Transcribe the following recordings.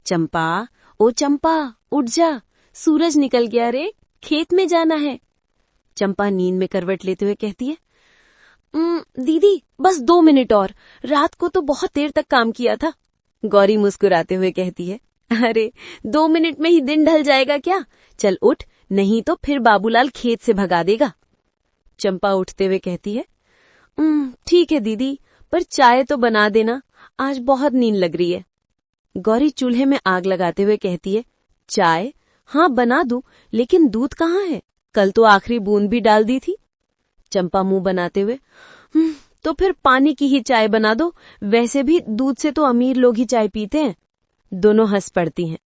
चंपा, ओ चंपा, उठ जा, सूरज निकल गया रे, खेत में जाना है। चंपा नींद में करवट लेते हुए कहती है, दीदी बस 2 मिनट और, रात को तो बहुत देर तक काम किया था। गौरी मुस्कुराते हुए कहती है, अरे 2 मिनट में ही दिन ढल जाएगा क्या? चल उठ, नहीं तो फिर बाबूलाल खेत से भगा देगा। चंपा उठते हुए कहती है, ठीक है दीदी, पर चाय तो बना देना, आज बहुत नींद लग रही है। गौरी चूल्हे में आग लगाते हुए कहती है, चाय? हाँ बना दूं, लेकिन दूध कहाँ है? कल तो आखिरी बूंद भी डाल दी थी। चंपा मुंह बनाते हुए, तो फिर पानी की ही चाय बना दो, वैसे भी दूध से तो अमीर लोग ही चाय पीते हैं। दोनों हंस पड़ती हैं।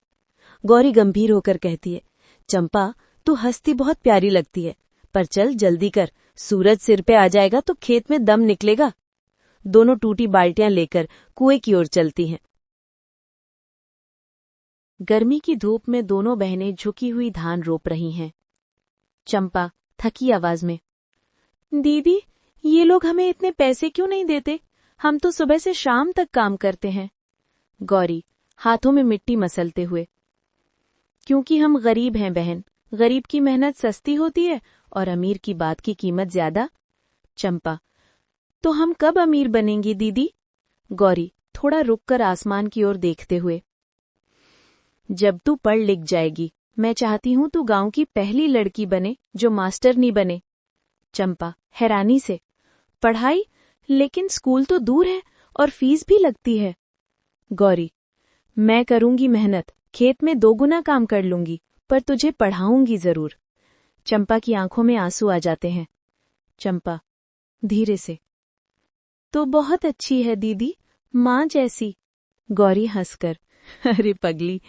गौरी गंभीर होकर कहती है, चंपा तू हंसती बहुत प्यारी लगती है, पर चल जल्दी कर, सूरज सिर पे आ जाएगा तो खेत में दम निकलेगा। दोनों टूटी बाल्टियां लेकर कुएं की ओर चलती हैं। गर्मी की धूप में दोनों बहनें झुकी हुई धान रोप रही हैं। चंपा थकी आवाज में, दीदी ये लोग हमें इतने पैसे क्यों नहीं देते? हम तो सुबह से शाम तक काम करते हैं। गौरी हाथों में मिट्टी मसलते हुए, क्योंकि हम गरीब हैं बहन, गरीब की मेहनत सस्ती होती है और अमीर की बात की कीमत ज्यादा। चंपा, तो हम कब अमीर बनेंगी दीदी? गौरी थोड़ा रुककर आसमान की ओर देखते हुए, जब तू पढ़ लिख जाएगी। मैं चाहती हूं तू गांव की पहली लड़की बने जो मास्टरनी बने। चंपा हैरानी से, पढ़ाई? लेकिन स्कूल तो दूर है और फीस भी लगती है। गौरी, मैं करूंगी मेहनत, खेत में 2 गुना काम कर लूंगी, पर तुझे पढ़ाऊंगी जरूर। चंपा की आंखों में आंसू आ जाते हैं। चंपा धीरे से, तो बहुत अच्छी है दीदी, माँ जैसी। गौरी हंसकर, अरे पगली,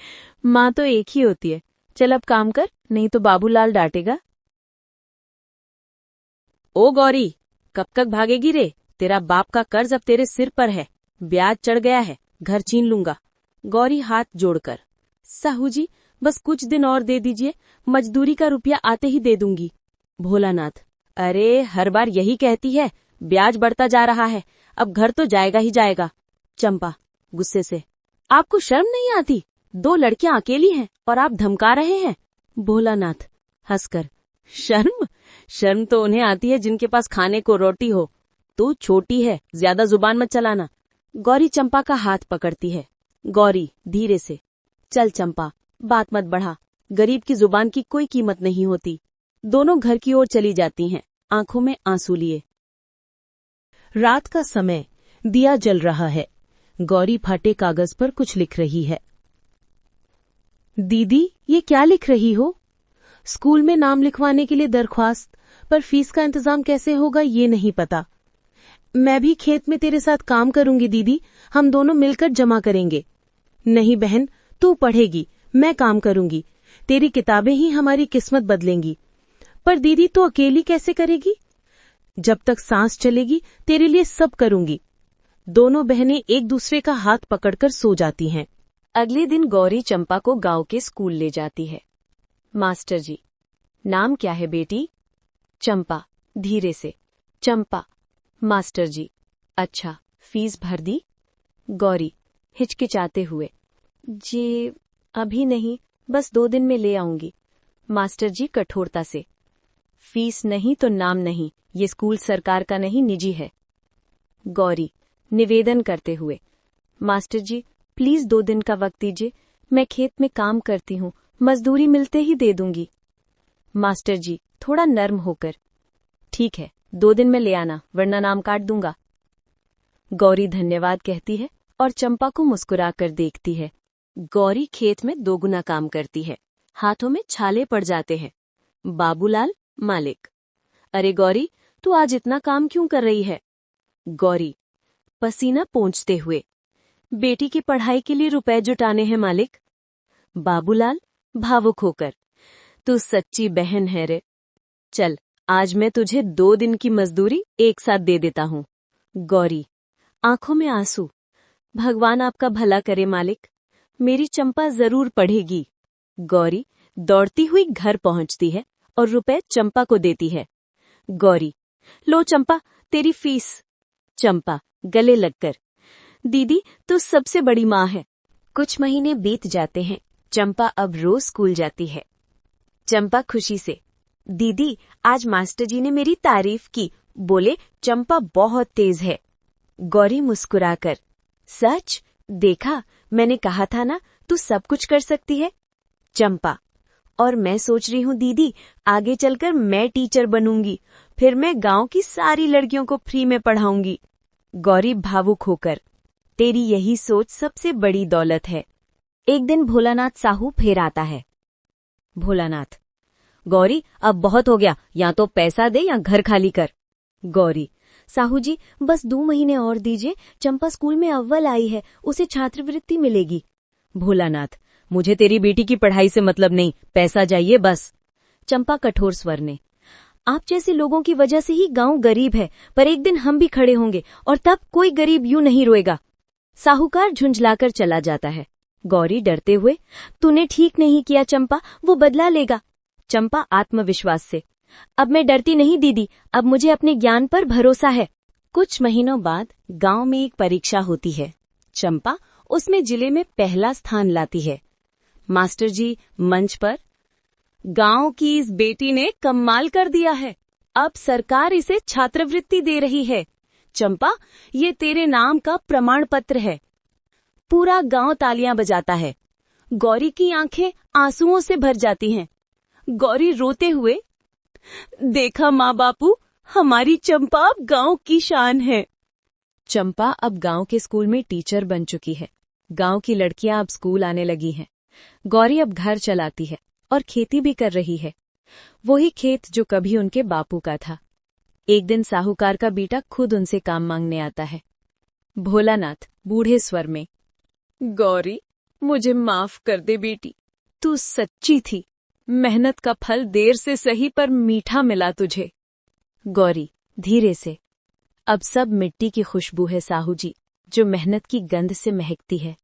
माँ तो एक ही होती है। चल अब काम कर, नहीं तो बाबूलाल डांटेगा। ओ गौरी, कब तक भागेगी रे? तेरा बाप का कर्ज अब तेरे सिर पर है, ब्याज चढ़ गया है, घर छीन लूंगा। गौरी हाथ जोड़कर, साहू जी बस कुछ दिन और दे दीजिए, मजदूरी का रुपया आते ही दे दूंगी। भोलानाथ, अरे हर बार यही कहती है, ब्याज बढ़ता जा रहा है, अब घर तो जाएगा ही जाएगा। चंपा गुस्से से, आपको शर्म नहीं आती? 2 लड़कियां अकेली हैं और आप धमका रहे हैं। भोलानाथ हंसकर, शर्म? शर्म तो उन्हें आती है जिनके पास खाने को रोटी हो। तू छोटी है, ज्यादा जुबान मत चलाना। गौरी चंपा का हाथ पकड़ती है। गौरी धीरे से, चल चंपा, बात मत बढ़ा, गरीब की जुबान की कोई कीमत नहीं होती। दोनों घर की ओर चली जाती हैं, आंखों में आंसू लिए। रात का समय, दिया जल रहा है। गौरी फटे कागज पर कुछ लिख रही है। दीदी ये क्या लिख रही हो? स्कूल में नाम लिखवाने के लिए दरख्वास्त, पर फीस का इंतजाम कैसे होगा ये नहीं पता। मैं भी खेत में तेरे साथ काम करूंगी दीदी, हम दोनों मिलकर जमा करेंगे। नहीं बहन, तू पढ़ेगी, मैं काम करूंगी, तेरी किताबें ही हमारी किस्मत बदलेंगी। पर दीदी तू अकेली कैसे करेगी? जब तक सांस चलेगी तेरे लिए सब करूंगी। दोनों बहनें एक दूसरे का हाथ पकड़कर सो जाती हैं। अगले दिन गौरी चंपा को गांव के स्कूल ले जाती है। मास्टर जी, नाम क्या है बेटी? चंपा धीरे से, चंपा। मास्टर जी, अच्छा, फीस भर दी? गौरी हिचकिचाते हुए, जी अभी नहीं, बस 2 दिन में ले आऊंगी। मास्टर जी कठोरता से, फीस नहीं तो नाम नहीं, ये स्कूल सरकार का नहीं निजी है। गौरी निवेदन करते हुए, मास्टर जी प्लीज 2 दिन का वक्त दीजिए, मैं खेत में काम करती हूँ, मजदूरी मिलते ही दे दूंगी। मास्टर जी थोड़ा नर्म होकर, ठीक है 2 दिन में ले आना, वरना नाम काट दूंगा। गौरी धन्यवाद कहती है और चंपा को मुस्कुराकर देखती है। गौरी खेत में 2 गुना काम करती है, हाथों में छाले पड़ जाते हैं। बाबूलाल मालिक, अरे गौरी तू आज इतना काम क्यों कर रही है? गौरी पसीना पोंछते हुए, बेटी की पढ़ाई के लिए रुपए जुटाने हैं मालिक। बाबूलाल भावुक होकर, तू सच्ची बहन है रे। चल आज मैं तुझे 2 दिन की मजदूरी एक साथ दे देता हूँ। गौरी आंखों में आंसू, भगवान आपका भला करे मालिक, मेरी चंपा जरूर पढ़ेगी। गौरी दौड़ती हुई घर पहुंचती है और रुपए चंपा को देती है। गौरी, लो चंपा तेरी फीस। चंपा गले लगकर, दीदी तू सबसे बड़ी माँ है, कुछ महीने बीत जाते हैं। चंपा अब रोज स्कूल जाती है। चंपा खुशी से, दीदी आज मास्टर जी ने मेरी तारीफ की, बोले चंपा बहुत तेज है। गौरी मुस्कुराकर, सच? देखा, मैंने कहा था ना तू सब कुछ कर सकती है। चंपा, और मैं सोच रही हूँ दीदी, आगे चलकर मैं टीचर बनूंगी, फिर मैं गांव की सारी लड़कियों को फ्री में पढ़ाऊंगी। गौरी भावुक होकर, तेरी यही सोच सबसे बड़ी दौलत है। एक दिन भोलानाथ साहू फिर आता है। भोलानाथ, गौरी अब बहुत हो गया, या तो पैसा दे या घर खाली कर। गौरी, साहू जी बस 2 महीने और दीजिए, चंपा स्कूल में अव्वल आई है, उसे छात्रवृत्ति मिलेगी। भोलानाथ, मुझे तेरी बेटी की पढ़ाई से मतलब नहीं, पैसा चाहिए बस। चंपा कठोर स्वर में, आप जैसे लोगों की वजह से ही गांव गरीब है, पर एक दिन हम भी खड़े होंगे और तब कोई गरीब यूं नहीं रोएगा। साहूकार झुंझलाकर चला जाता है। गौरी डरते हुए, तूने ठीक नहीं किया चंपा, वो बदला लेगा। चंपा आत्मविश्वास से, अब मैं डरती नहीं दीदी, अब मुझे अपने ज्ञान पर भरोसा है। कुछ महीनों बाद गांव में एक परीक्षा होती है। चंपा उसमें जिले में पहला स्थान लाती है। मास्टर जी मंच पर, गांव की इस बेटी ने कमाल कर दिया है, अब सरकार इसे छात्रवृत्ति दे रही है। चंपा, ये तेरे नाम का प्रमाण पत्र है। पूरा गांव तालियां बजाता है। गौरी की आंखें आंसुओं से भर जाती हैं। गौरी रोते हुए, देखा माँ बापू, हमारी चंपा अब गांव की शान है। चंपा अब गांव के स्कूल में टीचर बन चुकी है। गांव की लड़कियां अब स्कूल आने लगी हैं। गौरी अब घर चलाती है और खेती भी कर रही है, वही खेत जो कभी उनके बापू का था। एक दिन साहूकार का बेटा खुद उनसे काम मांगने आता है। भोलानाथ बूढ़े स्वर में, गौरी मुझे माफ कर दे बेटी, तू सच्ची थी, मेहनत का फल देर से सही पर मीठा मिला तुझे। गौरी धीरे से, अब सब मिट्टी की खुशबू है साहू जी, जो मेहनत की गंध से महकती है।